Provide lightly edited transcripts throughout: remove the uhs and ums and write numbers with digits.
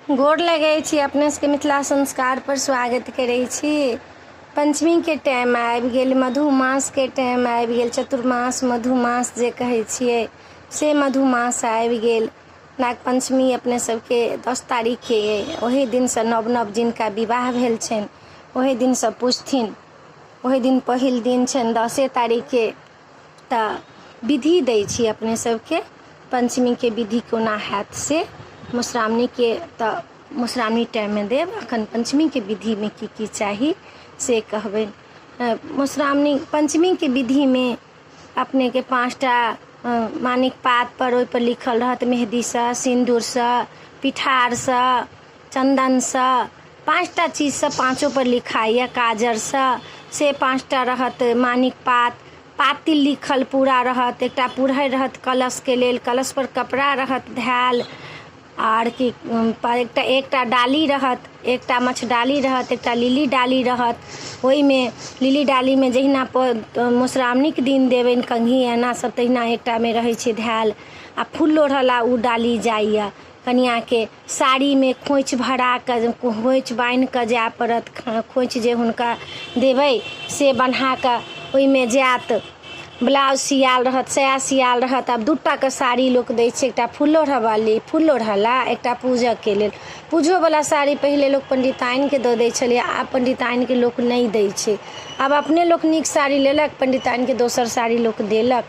गोर लगै छी। अपने सबके मिथिला संस्कार पर स्वागत करै छी। पंचमी के टाइम आबि गेल, मधुमास के टाइम आबि गेल, चतुर्मास मधुमास जे कहै छियै से मधुमास आबि गेल। नाग पंचमी अपने सबके 10 तारीख के अइ। ओही दिनसँ नव नव जिनका विवाह भेल छनि ओही दिनसँ पूछथिन। ओही दिन पहिल दिन छनि 10 तारीख के। तऽ विधि दै छी अपने सबके पंचमी के विधि कोना हैत से। मधुश्रावणी के तऽ मधुश्रावणी टाइम में देव। अखन पंचमी के विधि में की चाही से कहबै। मधुश्रावणी पंचमी के विधि में अपने के 5टा मानिक पात पर ओहि पर लिखल रहत मेहदी से, सिंदूर से, पिठार से, चंदन से, 5टा चीज से 5ओं पर लिखाइए। काजर से 5टा रहत मानिक पात। पातिल लिखल पूरा रहत। एकटा पुरहरि रहत कलश के लेल, कलश पर कपड़ा रहत धैल। आर की एकटा डाली रहत, एकटा मछडाली रहत, एकटा लिली डाली रहत। ओहि में लिली डाली में जहिना मधुश्रावणी के दिन देबनि कंघी एना सब तहिना एकटा में रहै छै धैल। आ फूल लोढ़ला उ डाली जाइए। कनिया के साड़ी में खोइछ भरा के, खोइछ बान्हि के जाय पड़त। खोइछ जे हुनका देबै से बन्हा के ओहि में जायत। ब्लाउज सियाल रहत, साया सियाल रहत। आब 2टा के साड़ी लोक दै छै, एकटा फूल लोढ़ला, एकटा पूजक के लेल। पूजो वाला साड़ी पहिले लोक पंडिताइन के दऽ दै छलै, आब पंडिताइन के लोक नहीं दै छै। आब अपने लोक नीक साड़ी लेलक, पंडिताइन के दोसर साड़ी लोक देलक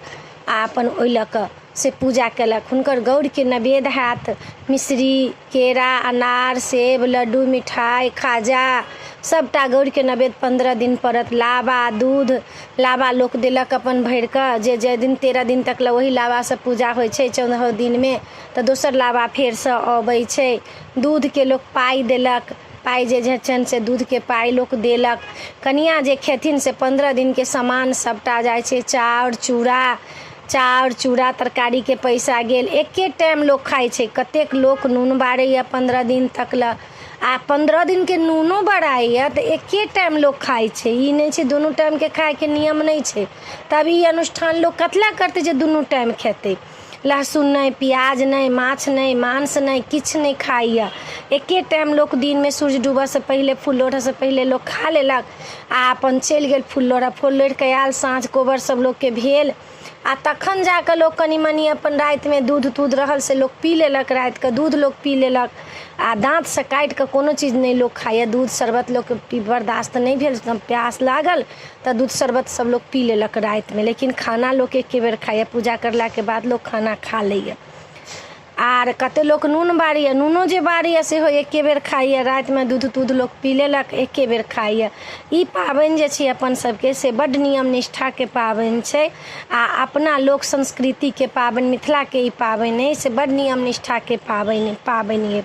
आ अपन ओहि लऽ कऽ से पूजा केलक। हुनकर गौर के नैवेद्य हैत मिश्री, केरा, अनार, सेब, लड्डू, मिठाई, खाजा सबटा गौर के नैवेद्य 15 दिन पड़त। लाबा, दूध, लाबा लोक देलक अपन भरि कऽ। जे दिन 13 दिन तक ल वही लाबा से पूजा होइ छै। 14 दिन में तऽ दोसर लाबा फेर से अबै छै। दूध के लोक पाई देलक। पाई जे छनि से दूध के पाई लोक देलक। कनिया जे खेथिन से 15 दिन के सामान सबटा जाइ छै। चाउर चूड़ा तरकारी के पैसा गेल। एके टाइम लोक खाइ छै। कतेक लोक नून बारैया 15 दिन तक ल। आ 15 दिन के नूनो बढ़ाइए तऽ एके टाइम लोक खाइ छै। ई नहीं छै दुनू टाइम के खाए के नियम नहीं छै। तब ई अनुष्ठान लोक कतला करतै जे दुनू टाइम खेतै। लहसुन नहीं, प्याज नहीं, माछ नहीं, मांस नहीं, किछ नहीं खाइए। एके टाइम लोक दिन में सूर्य डूबऽ से पहले, फूल लोढ़ऽ से पहले लोक खा लेलक आ अपन चलि गेल फूल लोढ़ के आयल। साँझ कोबर सब लोग के भेल आ तखन जाके लोक कनी मनी अपन राति में दूध तूध रहल से लोक पी लेलक। राति के दूध लोक पी लेलक आ दाँत से काटि के कोनो चीज नहीं लोक खाइए। दूध शरबत लोक बर्दाश्त नहीं भेल, प्यास लागल तऽ दूध शरबत सब लोक पी लेलक राति में। लेकिन खाना लोक एके बेर खाइए। पूजा करला के बाद लोक खाना खा लैए। आर कते लोक नून बारैए, नूनो जे बारैए सेहो एके बेर खाइए। राति में दूध तूध लोक पी लेलक, एके बेर खाइए। ई पाबनि जे छै अपन सबके से बड्ड नियम निष्ठा के पाबनि छै। आ अपना लोक संस्कृति के पाबनि, मिथिला के ई पाबनि अइ से बड्ड नियम निष्ठा के पाबनि अइ।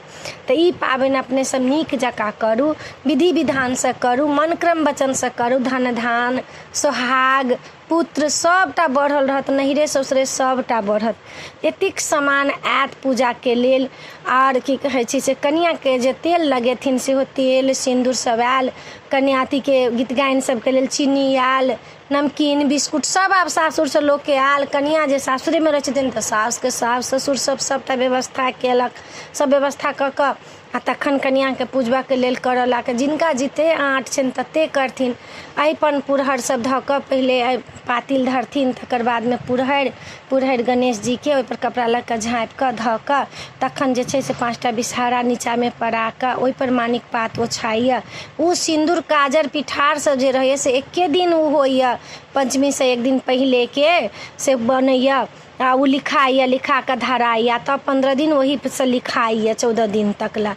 तऽ ई पाबनि अपने सब नीक जकाँ करू, विधि विधान से करू, मन क्रम वचन से करू। धन धान सोहाग पुत्र सबटा बढ़ल रहत, नहिरे ससुरे सबटा बढ़त। एतेक सामान आयत पूजा के लेल। आर की कहै छै से कनिया के जे तेल लगेथिन सेहो तेल सिंदूर सब आयल। कन्याती के गीत गायन सबके लेल चीनी आयल, नमकीन बिस्कुट सब आब सासुर से लोक के आयल। कनिया जे सासुरे में रहै छथिन तऽ सास के सास ससुर सबटा व्यवस्था केलक। सब व्यवस्था कऽ कऽ आ तखन कनिया के पूजबा के लेल करऽ लाके। जिनका जते आँट छनि तते करथिन। अइपन पुरहर सब धऽ कऽ पहिले पातिल धरथिन, तकर बाद में पुरहरि गणेश जी के ओहि पर कपड़ा लऽ कऽ झाँपि कऽ धऽ कऽ तखन जे छै से 5टा बिसहारा नीचा में पड़ा कऽ ओहि पर मानिक पात ओछाइए। उ सिंदूर काजर पिठार सब जे रहैए से एके दिन उ होइए। पंचमी से एक दिन पहिले के से बनैया आ उ लिखा के धराइए। तब 15 दिन वही से लिखाइए 14 दिन तक ला।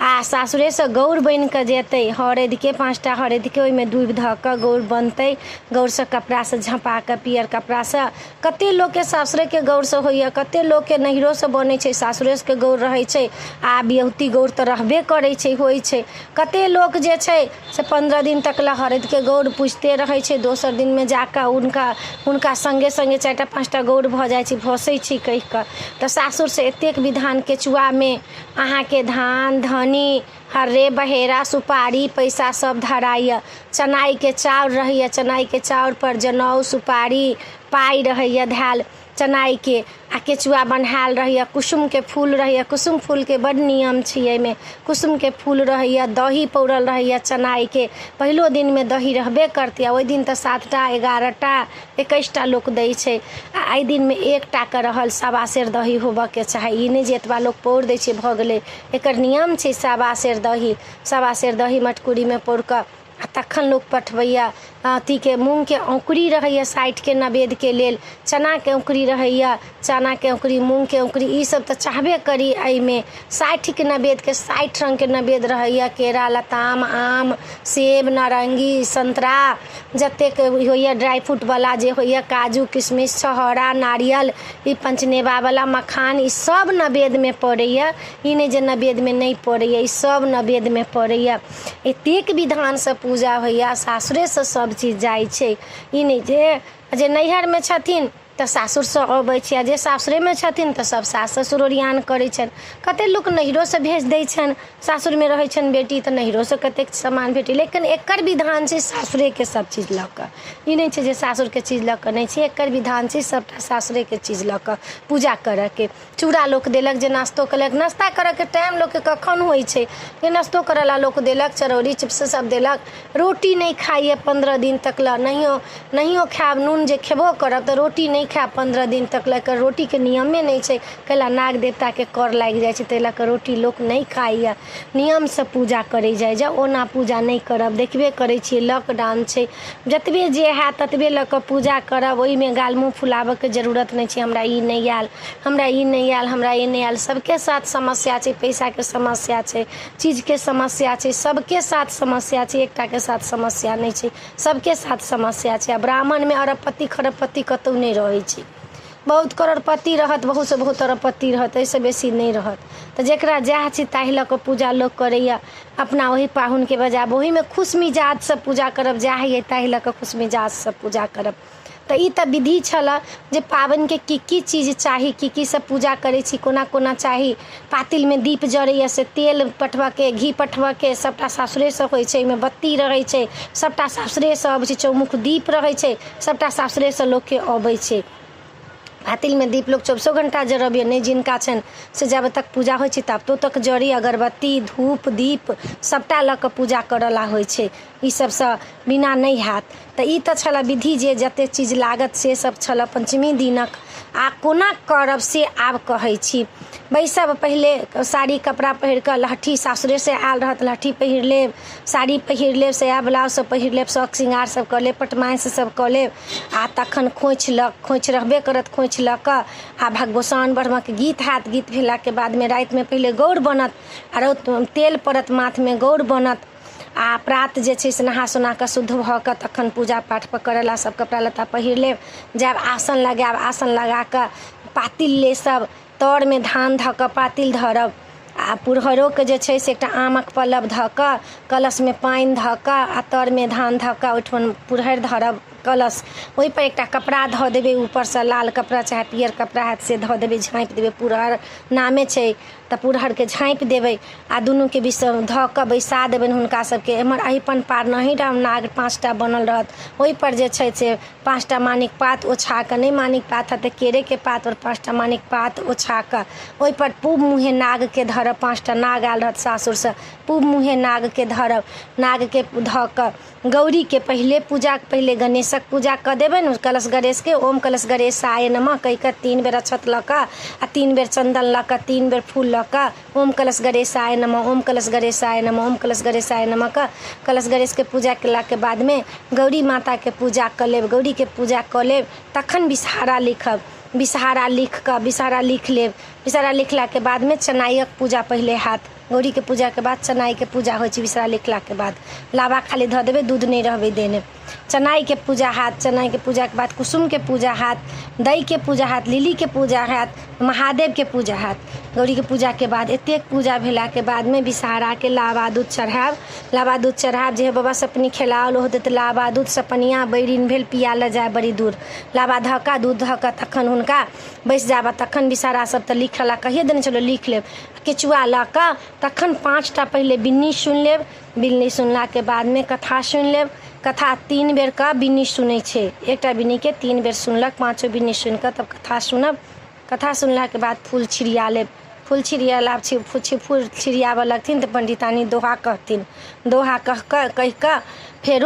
आ सासुरे से गौर बन के जेतै। हरदि के 5टा हरदि के ओहि में दूबि धऽ कऽ गौर बनतै। गौर से कपड़ा से झपा के, पियर कपड़ा से। कते लोग के सासुरे के गौर से होइए, कते लोग के नैहरो से बनै छै। सासुरे के गौर रहै छै आ बियहुती गौर तऽ रहबे करै छै, होइ छै। कते लोग जे छै से 15 दिन तक ला हरदि के गौर पूजते रहै छै। दोसर दिन में जाके हुनका संगे 4टा 5टा गौर भऽ जाइ छै, भसै छै कहि कऽ। तऽ सासुर से एतेक विधान केचुआ में अहाँ के धान धनी हर्रे बहेरा सुपारी पैसा सब धराइए। चनाई के चाउर रहैए, चनाई के चाउर पर जनौ सुपारी पाई रहैए धैल। चनाई के आ केचुआ बनायल रहैया, कुसुम के फूल रहैया। कुसुम फूल के बड़ नियम छै एहिमे। कुसुम के फूल रहैया, दही पौरल रहैया चनाई के। पहिलो दिन में दही रहबे करतै, ओहि दिन तऽ 7टा 11टा 21टा लोक दै छै, आ एहि दिन में 1टा के रहल। सवा सेर दही होबऽ के चाही, ई नहि जे एतबा लोक पौर दै छै भऽ गेलै। एकर नियम छै सवा सेर दही। सवा सेर दही मटकुरी में पौर कऽ आ तखन लोक पठबैया। अथी के मूँग के औंकरी रहैया 60 के नवेद के लेल। चना के औंकरी रहैया, चना के औंकरी, मूँग के औंकरी, ई सब तऽ चाहबे करी। एहिमे 60 के नवेद के 60 रंग के नवेद रहैया। केरा, लताम, आम, सेब, नारंगी, संतरा, जतेक होइया ड्राई फ्रूट वाला जे होइया, काजू, किशमिश, छहोरा, नारियल, ई पंचनेबा वाला मखान, ई सब नवेद में पड़ैया। ई नहीं जे नवेद में नहीं पड़ैया, ई सब नवेद में पड़ैया। एतेक विधान से पूजा होइया, सासुरे से सब चीज जाइ छै। ई नहीं जे नैहर में छथिन तऽ सासुर से अबै छै, जे सासुरे में छथिन तऽ सब सास ससुर ओरियान करै छनि। कते लोक नैहरो से भेज दै छनि, सासुर में रहै छनि बेटी तऽ नैहरो से कतेक सामान भेटी। लेकिन एकर विधान छै सासुरे के सब चीज लऽ कऽ। ई नहीं छै जे सासुर के चीज लऽ कऽ नहीं छै, एकर विधान छै सबटा सासुरे के चीज लऽ कऽ पूजा करऽ के। चूड़ा लोक देलक, जे नाश्तो केलक। नाश्ता करऽ के टाइम लोक के कखन होइ छै, जे नाश्तो करऽ ला लोक देलक, चरौरी चिप्स सब देलक। रोटी नहीं खाइए 15 दिन तक ला, नहियो खायब, नून जे खेबो करब तऽ रोटी नहीं खायब 15 दिन तक ला। रोटी के नियमे नहीं छै, कैला नाग देवता के कर लागि जाइ छै, ताहि लऽ कऽ रोटी लोक नहीं खाइए। नियम से पूजा करे जाइ जा, ओना पूजा नहीं करब। देखबे करै छियै लॉकडाउन छै, जतबे जे हैत ततबे लऽ कऽ पूजा करब। ओहिमे गाल मुँह फुलाबऽ के जरूरत नहीं छै, हमरा ई नहीं आयल, हमरा ई नहीं आयल, हमरा ई नहीं आयल। सबके साथ समस्या छै, पैसा के समस्या छै, चीज के समस्या छै, सबके साथ समस्या छै। एकटा के साथ समस्या नहीं छै, सबके साथ समस्या छै। आ ब्राह्मण में अरबपति खरबपति कतौ नहीं रहै छै। बहुत करोड़पति रहत, बहुत से बहुत अरबपति रहत, एहिसँ बेसी नहीं रहत। तऽ जेकरा जएह छै ताहि लऽ कऽ पूजा लोक करैया। अपना वही पाहुन के बजाब, ओही में खुश मिजाज से पूजा करब, जएह अइ ताहि लऽ कऽ खुश मिजाज से पूजा करब। तऽ ई तऽ विधि छल जे पाबनि के की चीज चाही, की सब पूजा करै छी, कोना कोना चाही। पातिल में दीप जरैया, से तेल पठबऽ के, घी पठबऽ के, सबटा सासुरे से होइ छै। एहिमे बत्ती रहै छै, सबटा सासुरे से अबै छै। चौमुख दीप रहै छै, सबटा सासुरे से लोक के अबै छै। पातिल में दीप लोग 24 घंटा जरबिए, नहीं जिनका छन से जब तक पूजा होइ छै तब तो तक जरी। अगरबत्ती, धूप, दीप सबटा लऽ कऽ पूजा करला होइ छै। ई सबसँ बिना नहीं हैत। तऽ ई तऽ छल विधि, जे जते चीज लागत से सब छल पंचमी दिनक। आ कोना करब से आब कहै छी। बैसब, पहिले साड़ी कपड़ा पहिर कऽ, लहठी सासुरे से आयल रहत, लहठी पहिर लेब, साड़ी पहिर लेब, साया ब्लाउज सब पहिर लेब, शौक श्रृंगार सब कऽ लेब, पटमाइश सब कऽ लेब। आ तखन खोइछ रहबे करत, खोइछ लऽ कऽ आ भगवसान बढ़बऽ गीत हैत। गीत भेलाके बादमे रातिमे पहिले गौर बनत, आरो तेल पड़त माथ में, गौर बनत। आ प्रात जे छै से नहा सोना कऽ शुद्ध भऽ कऽ तखन पूजा पाठ करला। सब कपड़ा लत्ता पहिर लेब, जायब आसन लगायब, आसन लगा कऽ पातिल ले सब, तर में धान धऽ कऽ पातिल धरब। आ पुरहरो के जे छै से एकटा आमक पल्लव धऽ कऽ, कलश में पानि धऽ कऽ, आ तर में धान धऽ कऽ ओहिठाम पुरहर धरब कलश। ओहि पर एकटा कपड़ा धऽ देबै, ऊपर से लाल कपड़ा चाहे पियर कपड़ा हैत से धऽ देबै, झाँपि देबै। पुरहर नामे छै तऽ पुरहर के झाँपि देबै, आ दुनू के बीच धऽ कऽ बैसा देबनि हुनका सबके। एम्हर अहिपन पार नहीं राम नाग 5टा बनल रहत, ओहि पर जे छै से 5टा मानिक पात ओछा कऽ, नहीं मानिक पात है तऽ केरे के पात पर 5टा मानिक पात ओछा कऽ, ओहि पर पूब मुँहे नाग के धरब। 5टा नाग आयल रहत सासुर से, पूब मुँहे नाग के धरब। नाग के धऽ कऽ गौरी के पहिले पूजा, पहिले गणेशक पूजा कऽ देबनि। कलश गणेश के ओम कलश गणेशाय नमः कहि कऽ 3 बेर अक्षत लऽ कऽ, आ 3 बेर चंदन लऽ कऽ, 3 बेर फूल लऽ कऽ, ओम कलश गणेशाय नमः, ओम कलश गणेशाय नमः, ओम कलश गणेशाय नमः कऽ कलश गणेश के पूजा केला के बाद में गौरी माता के पूजा कऽ लेब। गौरी के पूजा कऽ लेब, तखन बिसहारा लिखब। बिसहारा लिख कऽ बिसहारा लिख लेब। बिसहारा लिखला के बाद में चनाइक पूजा पहिले हैत। गौरी के पूजा के बाद चनाई के पूजा होइ छै। बिसहारा लिखला के बाद लाबा खाली धऽ देबै, दूध नहीं रहबै देने। चनाई के पूजा हैत। चनाई के पूजा के बाद कुसुम के पूजा हैत, दही के पूजा हैत, लिली के पूजा हैत, महादेव के पूजा हैत। गौरी के पूजा के बाद एतेक पूजा भेला के बाद में बिसहारा के लाबा दूध चढ़ायब। लाबा दूध चढ़ायब, जे बाबा सपनी खेलाओल होते तऽ लाबा दूध सपनिया बैरिन भेल पिया ल जाय बड़ी दूर। लाबा धऽ कऽ दूध धऽ कऽ तखन हुनका बैस जाबा। तखन बिसहारा सब तऽ लिखला कहिए देने चलो लिख लेब। केचुआ लऽ कऽ तखन 5टा पहिले बिन्नी सुनि लेब। बिन्नी सुनला के बाद में कथा सुनि लेब। कथा 3 बेर का बिन्नी सुनै छै, एकटा बिन्नी के 3 बेर सुनलक, 5 बिन्नी सुनि कऽ तब कथा सुनब। कथा सुनलाके बाद फूल छिड़िया लेब। फूल छिड़ियाला फूल छिड़ियाबऽ लगथिन तऽ पंडितानी दोहा कहथिन। दोहा कहि कऽ फिर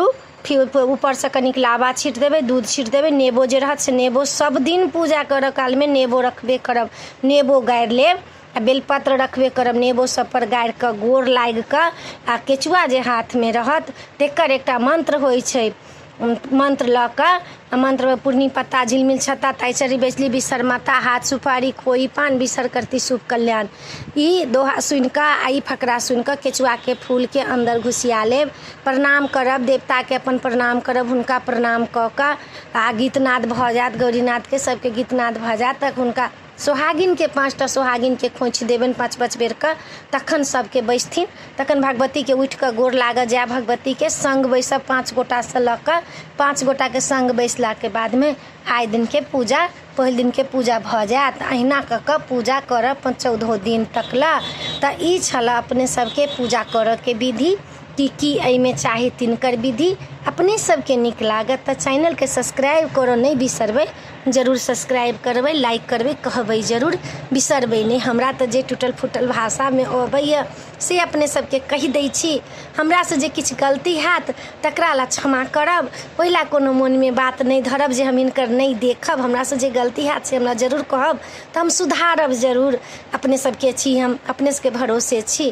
ऊपर से कनिक लाबा छीट देबै, दूध छीट देबै, नेबो जे रहत से नेबो सब दिन पूजा करऽ कालमे नेबो रखबे करब, नेबो गाड़ि लेब आ बेलपत्र रखबे करब, नेबो सब पर गाड़ि कऽ गोर लागि कऽ आ केचुआ जे हाथमे रहत तेकर एकटा मंत्र होइ छै, मंत्र लऽ कऽ मंत्रमे पूर्णी पत्ता झिलमिल छत्ता ताइचरी बेचली बिसर माता हाथ सुपारी खोई पान बिसर करती शुभ कल्याण, ई दोहा सुनि कऽ आ ई फकरा सुनि कऽ केचुआके फूलके अन्दर घुसिया लेब। प्रणाम करब, देवताके अपन प्रणाम करब, हुनका प्रणाम कऽ कऽ आ गीतनाद भऽ जायत, गौरीनाथके सबके गीतनाद भऽ जायत तक हुनका सोहागिनके 5टा सोहागिनके खोइछ देबनि 5-5 बेर कऽ, तखन सबके बैसथिन। तखन भगवतीके उठि कऽ गोर लागऽ जाय, भगवतीके संग बैसब 5 गोटासँ लऽ कऽ, 5 गोटाके संग बैसलाके बादमे आइ दिनके पूजा पहिल दिनके पूजा भऽ जायत। अहिना कऽ कऽ पूजा करब 14 दिन तक लए। तऽ ई छलऽ अपने सबके पूजा करऽके विधि की एहिमे चाही तिनकर विधि। अपने सबके नीक लागत तऽ चैनलके सब्सक्राइब करऽ नहि बिसरबै, जरूर सब्सक्राइब करबै, लाइक करबै, कहबै जरूर, बिसरबै नहि। हमरा तऽ जे टूटल फूटल भाषामे अबैए से अपने सबके कहि दै छी। हमरासँ जे किछु गलती हैत तकरा लए क्षमा करब, ओहिला कोनो मोनमे बात नहि धरब जे हम हिनकर नहि देखब। हमरासँ जे गलती हैत से हमरा जरूर कहब तऽ हम सुधारब जरूर। अपने सबके छी, हम अपने सबके भरोसे छी।